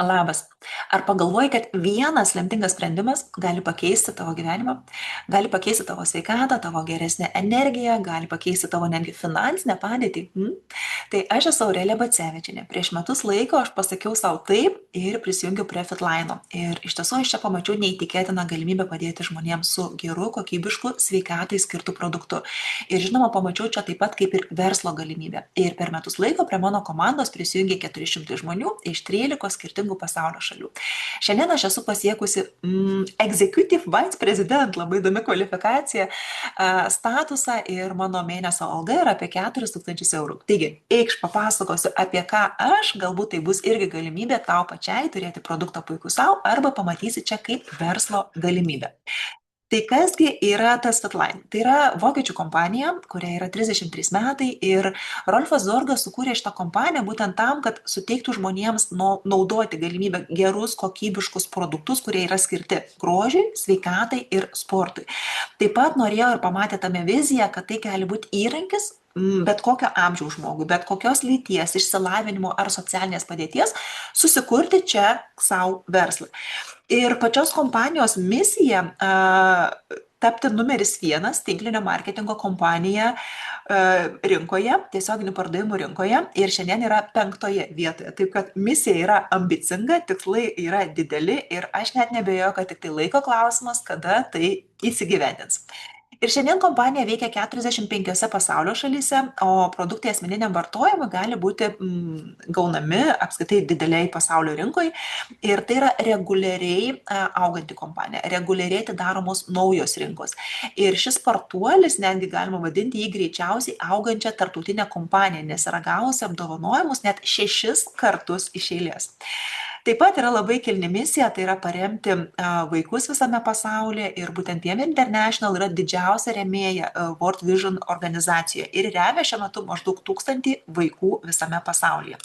Labas. Ar pagalvoji, kad vienas lemtingas sprendimas gali pakeisti tavo gyvenimą, gali pakeisti tavo sveikatą, tavo geresnę energiją, gali pakeisti tavo netgi finansinę padėtį? Tai aš esu Aurelija Bacevičienė. Prieš metus laiko aš pasakiau savo taip ir prisijungiau prie Fitline. Ir iš tiesų aš čia pamačiau neįtikėtiną galimybę padėti žmonėms su geru, kokybišku, sveikatai skirtu produktu. Ir žinoma, pamačiau čia taip pat kaip ir verslo galimybę. Ir per metus laiko prie mano komandos prisijungė 400 žmonių iš 13 skirtingų pasaulio šalių. Šiandien aš esu pasiekusi Executive Vice President, labai įdomi kvalifikacija, statusą ir mano mėnesio alga yra apie 4000 eurų. Taigi, eikš papasakosiu apie ką aš, galbūt tai bus irgi galimybė tau pačiai turėti produktą puikų savo arba pamatysi čia kaip verslo galimybę. Tai kasgi yra tas Fitline? Tai yra vokiečių kompanija, kuria yra 33 metai ir Rolfas Zorgas sukūrė šitą kompaniją būtent tam, kad suteiktų žmonėms naudoti galimybę gerus, kokybiškus produktus, kurie yra skirti grožiui, sveikatai ir sportui. Taip pat norėjo ir pamatė tame viziją, kad tai gali būti įrankis bet kokio amžiaus žmogui, bet kokios lyties, išsilavinimo ar socialinės padėties susikurti čia savo verslą. Ir pačios kompanijos misija tapti numeris 1 tinklinio marketingo kompanija rinkoje, tiesioginių pardavimų rinkoje ir šiandien yra 5 vietoje. Taip kad misija yra ambicinga, tikslai yra dideli ir aš net nebejoju, kad tik tai laiko klausimas, kada tai įsigyvendins. Ir šiandien kompanija veikia 45 pasaulio šalyse, o produktai asmeniniam vartojimui gali būti gaunami apskritai dideliai pasaulio rinkoje. Ir tai yra reguliariai auganti kompanija, reguliariai atidaromos naujos rinkos. Ir šis spartuolis, netgi galima vadinti jį greičiausiai augančią tarptautinę kompaniją, nes yra gavusi apdovanojimus net 6 kartus iš eilės. Taip pat yra labai kilni misija, tai yra paremti vaikus visame pasaulyje ir būtent PM International yra didžiausia rėmėja World Vision organizacijoje ir remia šiuo metu maždaug 1000 vaikų visame pasaulyje.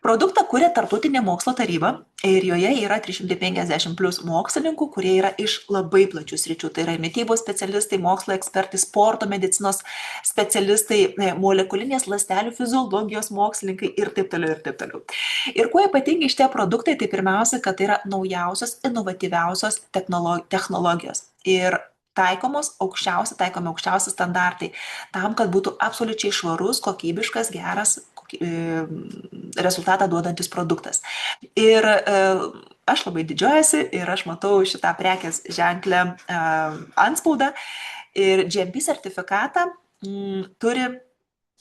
Produktą kuria Tarptautinė mokslo taryba ir joje yra 350 plus mokslininkų, kurie yra iš labai plačių sričių. Tai yra mitybos specialistai, mokslo ekspertai, sporto medicinos specialistai, molekulinės ląstelių fiziologijos mokslininkai ir taip toliau ir taip toliau. Ir kuo ypatingi šitie produktai, tai pirmiausia, kad tai yra naujausios, inovatyviausios technologijos. Ir taikomi aukščiausi standartai tam, kad būtų absoliučiai švarus, kokybiškas, geras rezultatą duodantis produktas. Ir aš labai didžiuojasi ir aš matau šitą prekės ženklę antspaudą ir GMP sertifikatą turi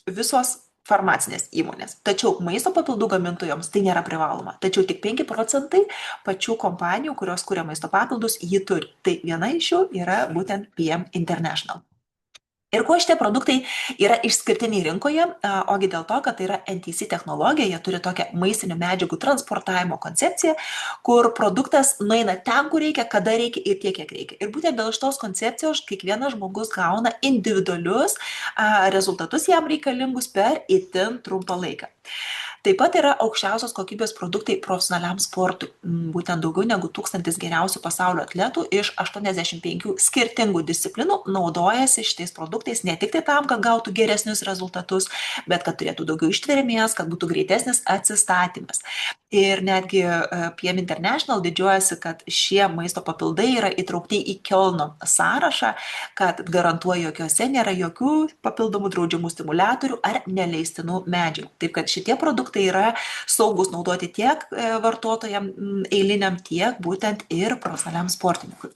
visos farmacinės įmonės. Tačiau maisto papildų gamintojams tai nėra privaloma. Tačiau tik 5% pačių kompanijų, kurios kuria maisto papildus, jį turi. Tai viena iš jų yra būtent PM International. Ir kuo šitie produktai yra išskirtiniai rinkoje, ogi dėl to, kad tai yra NTC technologija, jie turi tokią maistinių medžiagų transportavimo koncepciją, kur produktas nueina ten, kur reikia, kada reikia ir tiek, kiek reikia. Ir būtent dėl šitos koncepcijos kiekvienas žmogus gauna individualius rezultatus jam reikalingus per itin trumpą laiką. Taip pat yra aukščiausios kokybės produktai profesionaliam sportui. Būtent daugiau negu 1000 geriausių pasaulio atletų iš 85 skirtingų disciplinų naudojasi šitais produktais ne tik tai tam, kad gautų geresnius rezultatus, bet kad turėtų daugiau ištvermės, kad būtų greitesnis atsistatymas. Ir netgi PM International didžiuojasi, kad šie maisto papildai yra įtraukti į Kielno sąrašą, kad garantuoja, jokiuose nėra jokių papildomų draudžiamų stimuliatorių ar neleistinų medžiagų. Taip kad šitie produktai yra saugus naudoti tiek vartotojam eiliniam, tiek būtent ir profesionaliam sportininkui.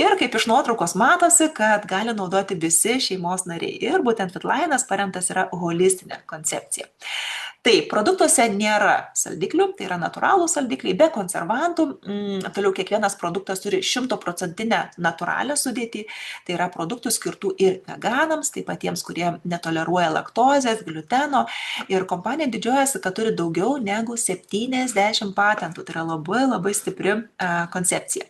Ir kaip iš nuotraukos matosi, kad gali naudoti visi šeimos nariai. Ir būtent Fitline'as paremtas yra holistinė koncepcija. Taip, produktuose nėra saldiklių, tai yra natūralūs saldikliai, be konservantų. Toliau kiekvienas produktas turi 100% natūralią sudėtį, tai yra produktų skirtų ir veganams, taip pat tiems, kurie netoleruoja laktozės, gliuteno. Ir kompanija didžiuojasi, kad turi daugiau negu 70 patentų, tai yra labai labai stipri koncepcija.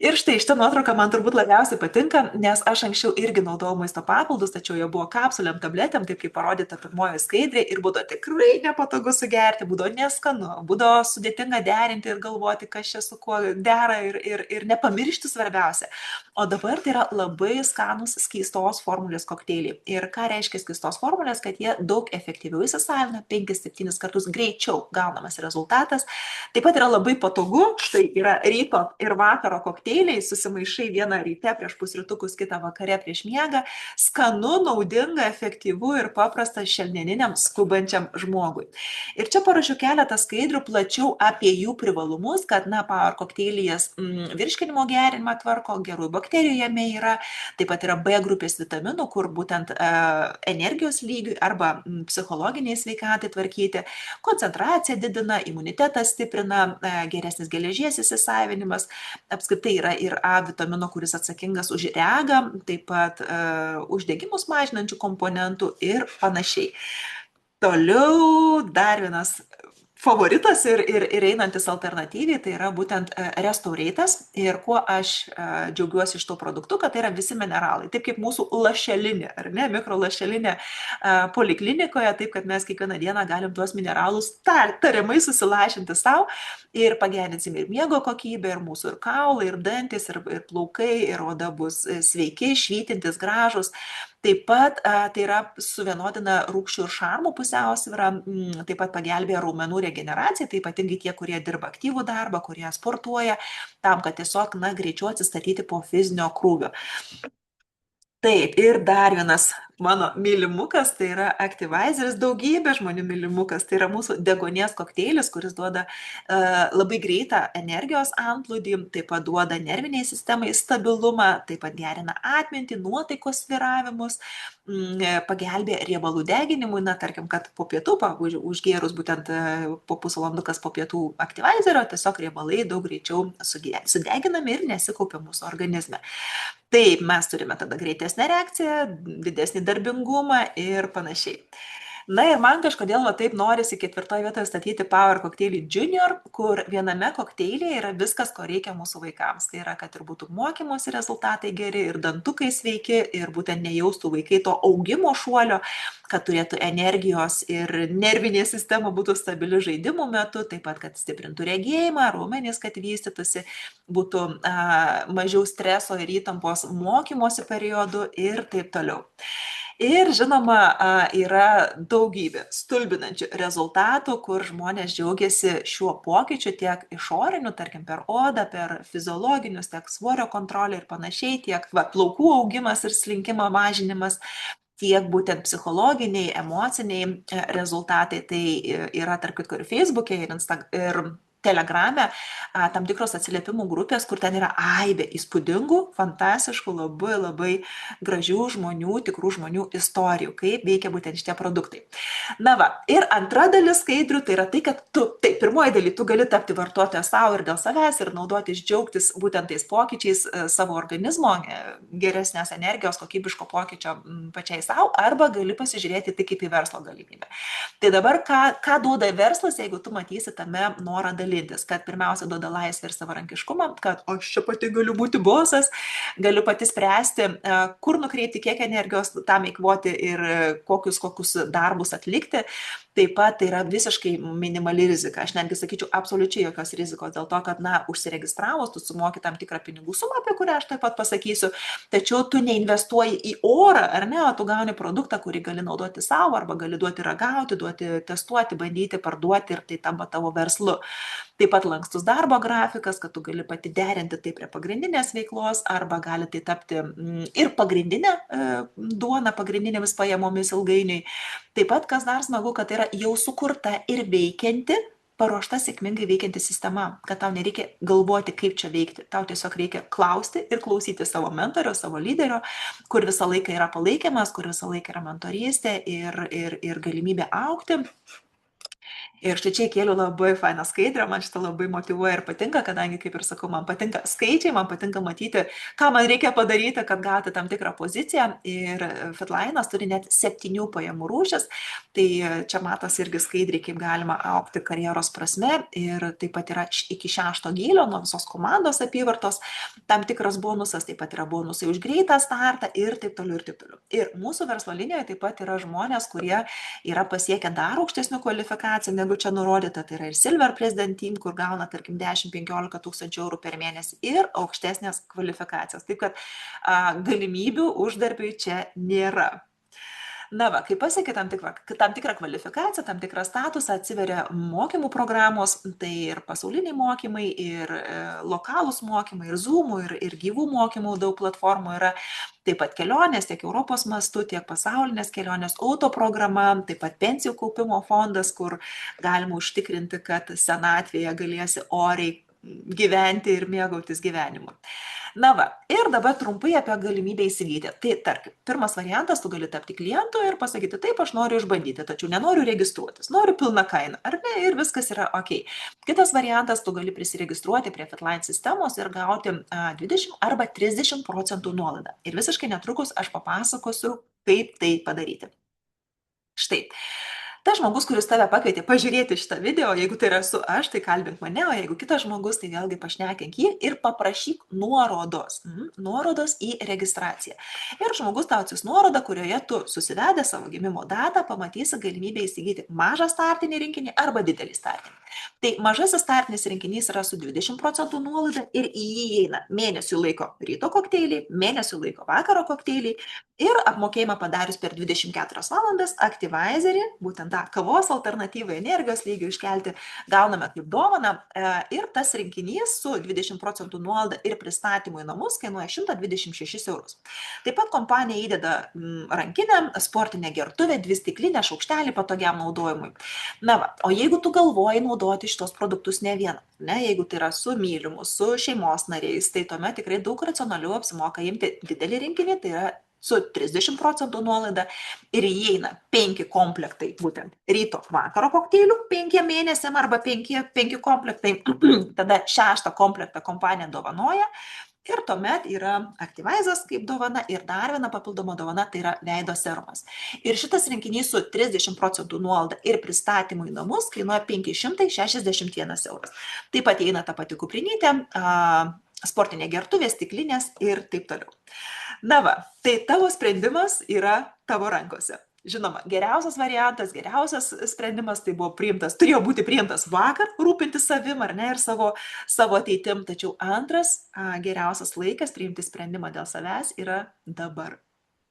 Ir štai šitą nuotrauką man turbūt labiausiai patinka, nes aš anksčiau irgi naudojau maisto papildus, tačiau jie buvo kapsuliam, tabletėm, taip kaip parodyta pirmojo skaidrė, ir būdavo tikrai nepatogu sugerti, būdavo neskanu, būdavo sudėtinga derinti ir galvoti, kas čia su kuo dera ir nepamiršti svarbiausia. O dabar tai yra labai skanus skystos formulės kokteiliai. Ir ką reiškia skystos formulės, kad jie daug efektyviau įsisavina, 5-7 kartus greičiau gaunamas rezultatas. Taip pat yra labai patogu, štai yra ryto ir vakaro kokteiliai, susimaišai vieną ryte prieš pusrytukus, kitą vakare prieš miegą, skanu, naudinga, efektyvu ir paprasta šiandieniniam skubančiam žmogui. Ir čia parašiau keletą skaidrių plačiau apie jų privalumus, kad, na, Power kokteilijas virškinimo gerinimą tvarko, gerųjų bakterijų jame yra, taip pat yra B grupės vitaminų, kur būtent energijos lygiui arba psichologiniai sveikatai tvarkyti, koncentraciją didina, imunitetą stiprina, geresnis geležies įsisavinimas, apskritai yra ir A vitamino, kuris atsakingas už regą, taip pat uždegimus mažinančių komponentų ir panašiai. Toliau dar vienas favoritas ir einantis alternatyviai, tai yra būtent Restaureitas. Ir kuo aš džiaugiuosi iš to produktų, kad tai yra visi mineralai. Taip kaip mūsų lašelinė, ar ne, mikrolašelinė poliklinikoje, taip kad mes kiekvieną dieną galim tuos mineralus tariamai susilašinti savo ir pagerinsim ir miego kokybę, ir mūsų ir kaulai, ir dantis, ir plaukai, ir oda bus sveiki, švytintis, gražus. Taip pat tai yra suvienodina rūgščių ir šarmų pusiausvyrą, taip pat pagelbėja raumenų regeneracijai, tai ypatingai tie, kurie dirba aktyvų darbą, kurie sportuoja, tam, kad tiesiog, na, greičiau atsistatyti po fizinio krūvio. Taip, ir dar vienas mano mylimukas, tai yra Activizeris, daugybė žmonių mylimukas, tai yra mūsų deguonies kokteilis, kuris duoda labai greitą energijos antplūdį, taip pat duoda nerviniai sistemai stabilumą, taip pat gerina atmintį, nuotaikos sviravimus, pagelbė riebalų deginimui, na, tarkim, kad po pietų, užgėrus būtent po pusvalandukas po pietų Activizerio, tiesiog riebalai daug greičiau sudeginami ir nesikaupia mūsų organizme. Taip, mes turime tada greitesnę reakciją, didesnį darbingumą ir panašiai. Na ir man kažkodėl taip norisi 4 vietoje statyti Power kokteilį Junior, kur viename kokteilyje yra viskas, ko reikia mūsų vaikams. Tai yra, kad ir būtų mokymosi rezultatai geri, ir dantukai sveiki, ir būtent nejaustų vaikai to augimo šuolio, kad turėtų energijos ir nervinė sistema būtų stabili žaidimų metu, taip pat, kad stiprintų regėjimą, raumenys, kad vystytųsi, būtų mažiau streso ir įtampos mokymosi periodu ir taip toliau. Ir žinoma, yra daugybė stulbinančių rezultatų, kur žmonės džiaugiasi šiuo pokyčiu tiek išoriniu, tarkim per odą, per fiziologinius, tiek svorio kontrolę ir panašiai, tiek plaukų augimas ir slinkimo mažinimas, tiek būtent psichologiniai, emociniai rezultatai. Tai yra tarp kitko ir Facebook'e, ir Telegrame tam tikros atsiliepimų grupės, kur ten yra aibė įspūdingų, fantastiškų, labai labai gražių žmonių, tikrų žmonių istorijų, kaip veikia būtent šitie produktai. Na va, ir antra dalis skaidrių, tai yra tai, kad pirmoji daly, tu gali tapti vartotoją savo ir dėl savęs ir naudotis, džiaugtis būtent tais pokyčiais savo organizmo, geresnės energijos, kokybiško pokyčio pačiai savo, arba gali pasižiūrėti tai kaip į verslo galimybę. Tai dabar ką duoda verslas, jeigu tu matysi tame norą dalytis, kad pirmiausia duoda laisvę ir savarankiškumą, kad aš čia pati galiu būti bosas, galiu pati spręsti, kur nukreipti, kiek energijos tam eikvoti ir kokius darbus atlikti. Taip pat tai yra visiškai minimali rizika. Aš netgi sakyčiau, absoliučiai jokios rizikos, dėl to, kad, na, užsiregistravus, tu sumoki tam tikrą pinigų sumą, apie kurią aš taip pat pasakysiu, tačiau tu neinvestuoji į orą, ar ne, o tu gauni produktą, kurį gali naudoti savo, arba gali duoti ragauti, duoti testuoti, bandyti, parduoti, ir tai tampa tavo verslu. Taip pat lankstus darbo grafikas, kad tu gali pati derinti tai prie pagrindinės veiklos, arba gali tai tapti ir pagrindinė duona, pagrindinėmis pajamomis ilgainiui. Taip pat, kas dar smagu, kad tai yra jau sukurta ir veikianti, paruošta sėkmingai veikianti sistema, kad tau nereikia galvoti, kaip čia veikti. Tau tiesiog reikia klausti ir klausyti savo mentorio, savo lyderio, kur visą laiką yra palaikymas, kur visą laiką yra mentorystė ir galimybė augti. Ir štai čia kėliau labai fainą skaidrę, man šitą labai motyvuoja ir patinka, kadangi, kaip ir sakau, man patinka skaičiai, man patinka matyti, ką man reikia padaryti, kad gauti tam tikrą poziciją. Ir Fitline'as turi net 7 pajamų rūšis, tai čia matosi irgi skaidriai, kaip galima aukti karjeros prasme. Ir taip pat yra iki 6 gylio nuo visos komandos apyvartos tam tikras bonusas, taip pat yra bonusai už greitą startą ir taip toliau ir taip toliau. Ir mūsų verslo linijoje taip pat yra žmonės, kurie yra pasiekę dar aukštesnių kvalifikacijų negu čia nurodyta, tai yra ir Silver President Team, kur gauna, tarkim, 10-15 tūkstančių eurų per mėnesį ir aukštesnės kvalifikacijas. Taip kad galimybių uždarbiui čia nėra. Na va, kai pasiekia tam tikrą kvalifikaciją, tam tikrą statusą, atsiveria mokymų programos, tai ir pasauliniai mokymai, ir lokalūs mokymai, ir Zoom'ų, ir gyvų mokymų daug platformų yra, taip pat kelionės tiek Europos mastu, tiek pasaulinės kelionės, auto programa, taip pat pensijų kaupimo fondas, kur galima užtikrinti, kad senatvėje galėsi oriai gyventi ir mėgautis gyvenimu. Na va, ir dabar trumpai apie galimybę įsigyti. Tai tarkim, pirmas variantas, tu gali tapti klientu ir pasakyti, taip, aš noriu išbandyti, tačiau nenoriu registruotis, noriu pilną kainą, ar ne, ir viskas yra ok. Kitas variantas, tu gali prisiregistruoti prie Fitline sistemos ir gauti 20 arba 30% nuolaidą. Ir visiškai netrukus aš papasakosiu, kaip tai padaryti. Štai. Tas žmogus, kuris tave pakvietė pažiūrėti šitą video, jeigu tai esu aš, tai kalbink mane, o jeigu kitas žmogus, tai vėlgi pašnekink jį ir paprašyk nuorodos. Nuorodos į registraciją. Ir žmogus tau atsiųs nuorodą, kurioje tu susivedęs savo gimimo datą pamatysi galimybę įsigyti mažą startinį rinkinį arba didelį startinį. Tai mažasis startinis rinkinys yra su 20% nuolaida ir į jį įeina mėnesių laiko ryto kokteiliai, mėnesių laiko vakaro kokteiliai ir apmokėjimą padarius per 24 valandas Activizerį, būtent tą kavos alternatyvą energijos lygių iškelti, gauname kaip dovaną ir tas rinkinys su 20% nuolaida ir pristatymu į namus kainuoja 126 eurus. Taip pat kompanija įdeda rankinę, sportinę gertuvę, 2 stiklinę, šaukštelį patogiam naudojimui. Na va, o jeigu tu galvoji naudoti šitos produktus ne vieną, ne, jeigu tai yra su mylimu, su šeimos nariais, tai tuomet tikrai daug racionaliau apsimoka imti didelį rinkinį, tai yra su 30% nuolaida ir įeina 5 komplektai, būtent ryto vakaro kokteilių 5 mėnesiam arba 5 komplektai, tada 6 komplektą kompanija dovanoja ir tuomet yra Activizas kaip dovana ir dar viena papildoma dovana, tai yra veido serumas. Ir šitas rinkinys su 30% nuolaida ir pristatymų į namus kainuoja 561 euras. Taip pat įeina ta pati kuprinytė, sportinė gertuvė, stiklinės ir taip toliau. Na va, tai tavo sprendimas yra tavo rankose. Žinoma, geriausias variantas, geriausias sprendimas tai buvo priimtas, turėjo būti priimtas vakar, rūpintis savim ar ne ir savo ateitim, tačiau antras geriausias laikas priimti sprendimą dėl savęs yra dabar.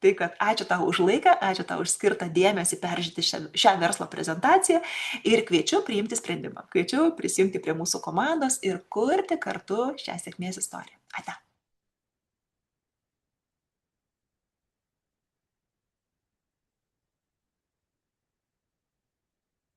Tai kad ačiū tau už laiką, ačiū tau už skirtą dėmesį peržiūrėti šią verslo prezentaciją ir kviečiu priimti sprendimą. Kviečiu prisijungti prie mūsų komandos ir kurti kartu šią sėkmės istoriją. Ate.